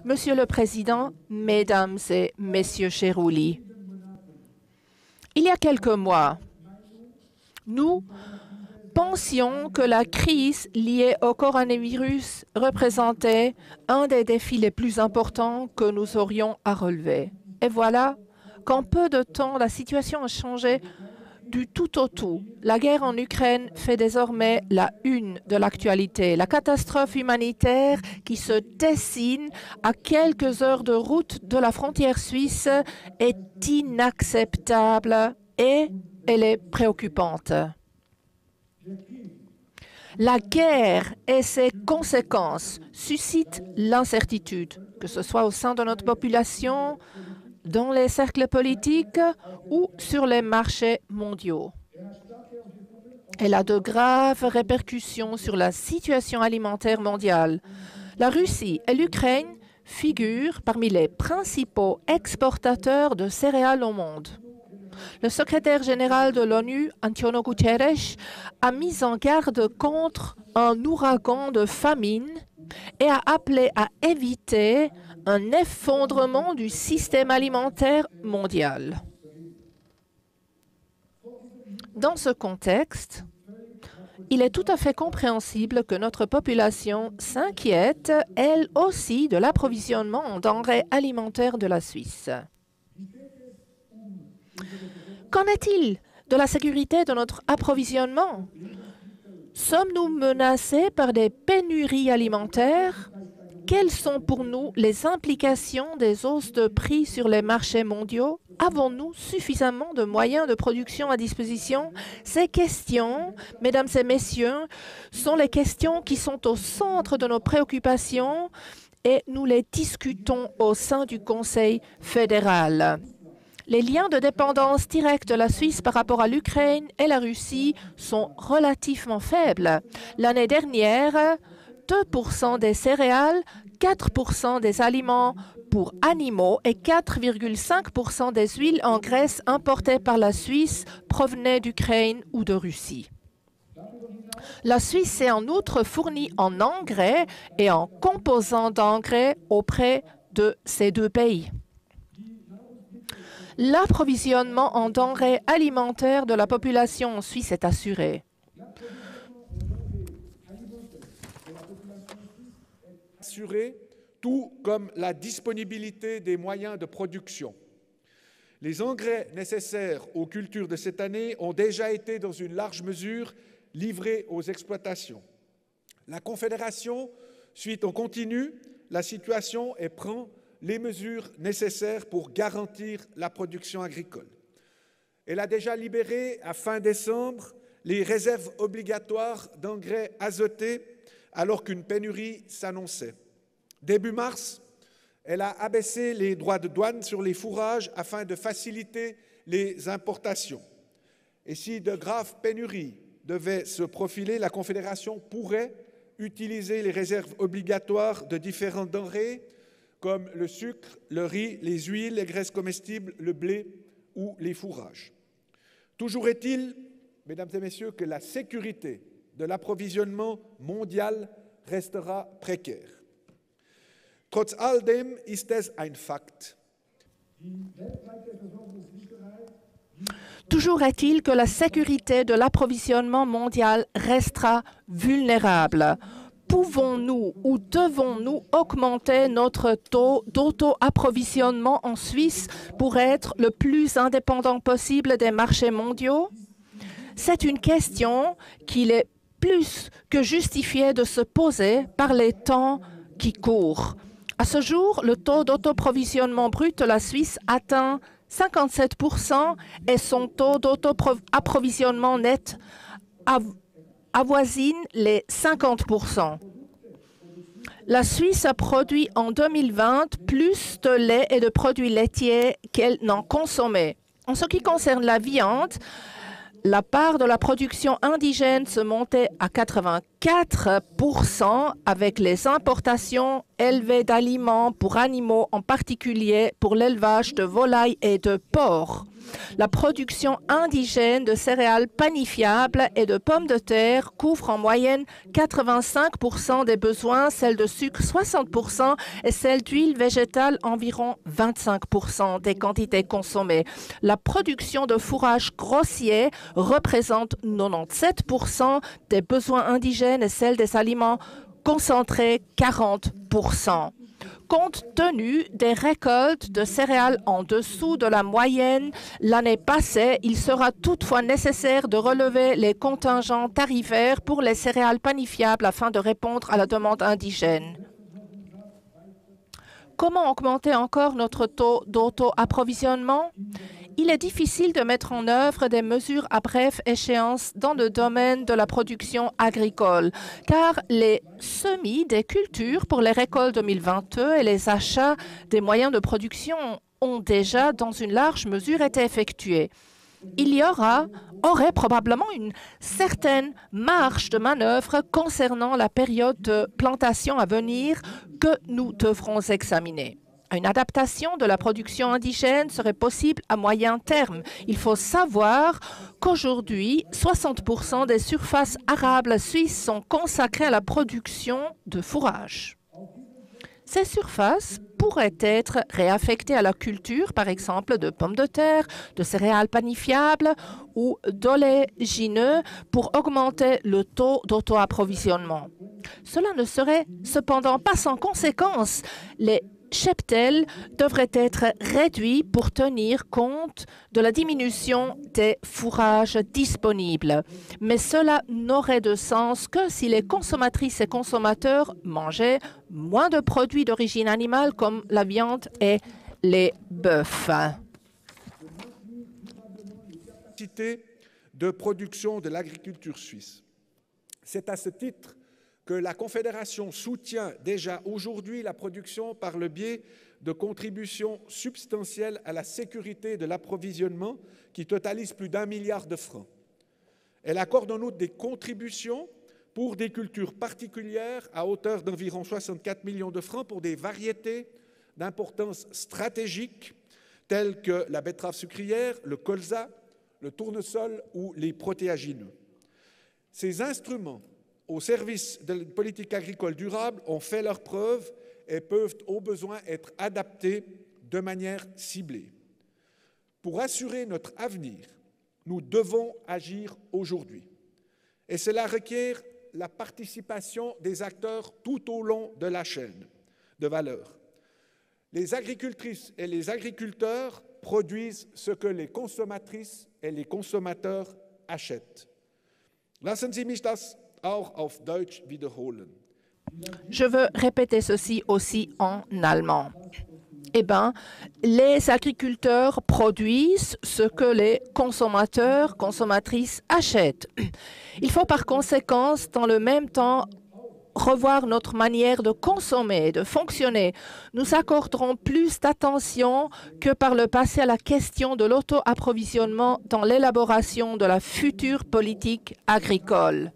Monsieur le Président, Mesdames et Messieurs Cherouli, il y a quelques mois, nous pensions que la crise liée au coronavirus représentait un des défis les plus importants que nous aurions à relever. Et voilà qu'en peu de temps, la situation a changé du tout au tout. La guerre en Ukraine fait désormais la une de l'actualité. La catastrophe humanitaire qui se dessine à quelques heures de route de la frontière suisse est inacceptable et elle est préoccupante. La guerre et ses conséquences suscitent l'incertitude, que ce soit au sein de notre population, dans les cercles politiques ou sur les marchés mondiaux. Elle a de graves répercussions sur la situation alimentaire mondiale. La Russie et l'Ukraine figurent parmi les principaux exportateurs de céréales au monde. Le secrétaire général de l'ONU, António Guterres, a mis en garde contre un ouragan de famine et a appelé à éviter un effondrement du système alimentaire mondial. Dans ce contexte, il est tout à fait compréhensible que notre population s'inquiète, elle aussi, de l'approvisionnement en denrées alimentaires de la Suisse. Qu'en est-il de la sécurité de notre approvisionnement? Sommes-nous menacés par des pénuries alimentaires? Quelles sont pour nous les implications des hausses de prix sur les marchés mondiaux? Avons-nous suffisamment de moyens de production à disposition? Ces questions, mesdames et messieurs, sont les questions qui sont au centre de nos préoccupations et nous les discutons au sein du Conseil fédéral. Les liens de dépendance directe de la Suisse par rapport à l'Ukraine et la Russie sont relativement faibles. L'année dernière, 2% des céréales, 4% des aliments pour animaux et 4,5% des huiles en graisse importées par la Suisse provenaient d'Ukraine ou de Russie. La Suisse s'est en outre fournie en engrais et en composants d'engrais auprès de ces deux pays. L'approvisionnement en denrées alimentaires de la population en Suisse est assuré. Tout comme la disponibilité des moyens de production. Les engrais nécessaires aux cultures de cette année ont déjà été dans une large mesure livrés aux exploitations. La Confédération suit en continu la situation et prend les mesures nécessaires pour garantir la production agricole. Elle a déjà libéré à fin décembre les réserves obligatoires d'engrais azotés alors qu'une pénurie s'annonçait. Début mars, elle a abaissé les droits de douane sur les fourrages afin de faciliter les importations. Et si de graves pénuries devaient se profiler, la Confédération pourrait utiliser les réserves obligatoires de différentes denrées comme le sucre, le riz, les huiles, les graisses comestibles, le blé ou les fourrages. Toujours est-il, mesdames et messieurs, que la sécurité de l'approvisionnement mondial restera précaire. Trotz alledem ist es ein Fakt. Toujours est-il que la sécurité de l'approvisionnement mondial restera vulnérable. Pouvons-nous ou devons-nous augmenter notre taux d'auto-approvisionnement en Suisse pour être le plus indépendant possible des marchés mondiaux? C'est une question qu'il est plus que justifié de se poser par les temps qui courent. À ce jour, le taux d'autoprovisionnement brut de la Suisse atteint 57% et son taux d'auto-approvisionnement net avoisine les 50%. La Suisse a produit en 2020 plus de lait et de produits laitiers qu'elle n'en consommait. En ce qui concerne la viande, la part de la production indigène se montait à 95% 4% avec les importations élevées d'aliments pour animaux, en particulier pour l'élevage de volailles et de porcs. La production indigène de céréales panifiables et de pommes de terre couvre en moyenne 85% des besoins, celle de sucre 60% et celle d'huile végétale environ 25% des quantités consommées. La production de fourrage grossier représente 97% des besoins indigènes et celle des aliments concentrés 40%. Compte tenu des récoltes de céréales en dessous de la moyenne l'année passée, il sera toutefois nécessaire de relever les contingents tarifaires pour les céréales panifiables afin de répondre à la demande indigène. Comment augmenter encore notre taux d'auto-approvisionnement? Il est difficile de mettre en œuvre des mesures à brève échéance dans le domaine de la production agricole, car les semis des cultures pour les récoltes 2022 et les achats des moyens de production ont déjà, dans une large mesure, été effectués. Il aurait probablement une certaine marge de manœuvre concernant la période de plantation à venir que nous devrons examiner. Une adaptation de la production indigène serait possible à moyen terme. Il faut savoir qu'aujourd'hui, 60% des surfaces arables suisses sont consacrées à la production de fourrage. Ces surfaces pourraient être réaffectées à la culture, par exemple, de pommes de terre, de céréales panifiables ou d'oléagineux pour augmenter le taux d'auto-approvisionnement. Cela ne serait cependant pas sans conséquence. Les cheptels devraient être réduits pour tenir compte de la diminution des fourrages disponibles. Mais cela n'aurait de sens que si les consommatrices et consommateurs mangeaient moins de produits d'origine animale comme la viande et les bœufs. De production de l'agriculture suisse. C'est à ce titre que la Confédération soutient déjà aujourd'hui la production par le biais de contributions substantielles à la sécurité de l'approvisionnement qui totalisent plus d'1 milliard de francs. Elle accorde en outre des contributions pour des cultures particulières à hauteur d'environ 64 millions de francs pour des variétés d'importance stratégique telles que la betterave sucrière, le colza, le tournesol ou les protéagineux. Ces instruments au service de la politique agricole durable ont fait leurs preuves et peuvent au besoin être adaptés de manière ciblée. Pour assurer notre avenir, nous devons agir aujourd'hui. Et cela requiert la participation des acteurs tout au long de la chaîne de valeur. Les agricultrices et les agriculteurs produisent ce que les consommatrices et les consommateurs achètent. Lassen Sie mich das auch auf Deutsch wiederholen. Je veux répéter ceci aussi en allemand. Eh bien, les agriculteurs produisent ce que les consommateurs, consommatrices achètent. Il faut par conséquent, dans le même temps, revoir notre manière de consommer, de fonctionner. Nous accorderons plus d'attention que par le passé à la question de l'auto-approvisionnement dans l'élaboration de la future politique agricole.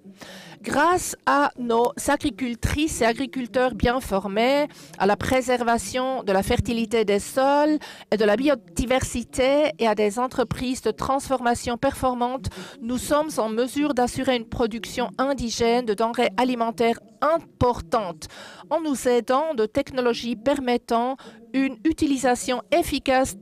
Grâce à nos agricultrices et agriculteurs bien formés, à la préservation de la fertilité des sols et de la biodiversité et à des entreprises de transformation performantes, nous sommes en mesure d'assurer une production indigène de denrées alimentaires importante en nous aidant de technologies permettant une utilisation efficace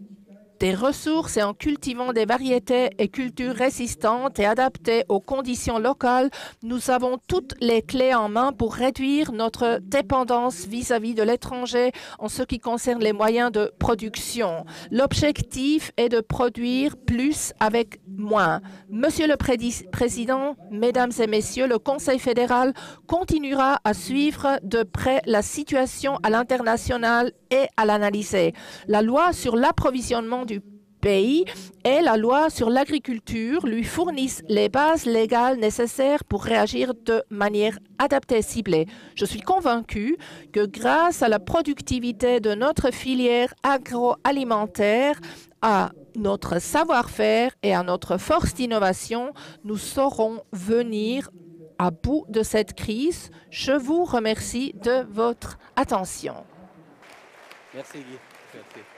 des ressources et en cultivant des variétés et cultures résistantes et adaptées aux conditions locales. Nous avons toutes les clés en main pour réduire notre dépendance vis-à-vis de l'étranger en ce qui concerne les moyens de production. L'objectif est de produire plus avec moins. Monsieur le Président, Mesdames et Messieurs, le Conseil fédéral continuera à suivre de près la situation à l'international et à l'analyser. La loi sur l'approvisionnement du pays et la loi sur l'agriculture lui fournissent les bases légales nécessaires pour réagir de manière adaptée et ciblée. Je suis convaincue que grâce à la productivité de notre filière agroalimentaire, à notre savoir-faire et à notre force d'innovation, nous saurons venir à bout de cette crise. Je vous remercie de votre attention. Merci Guy. Merci.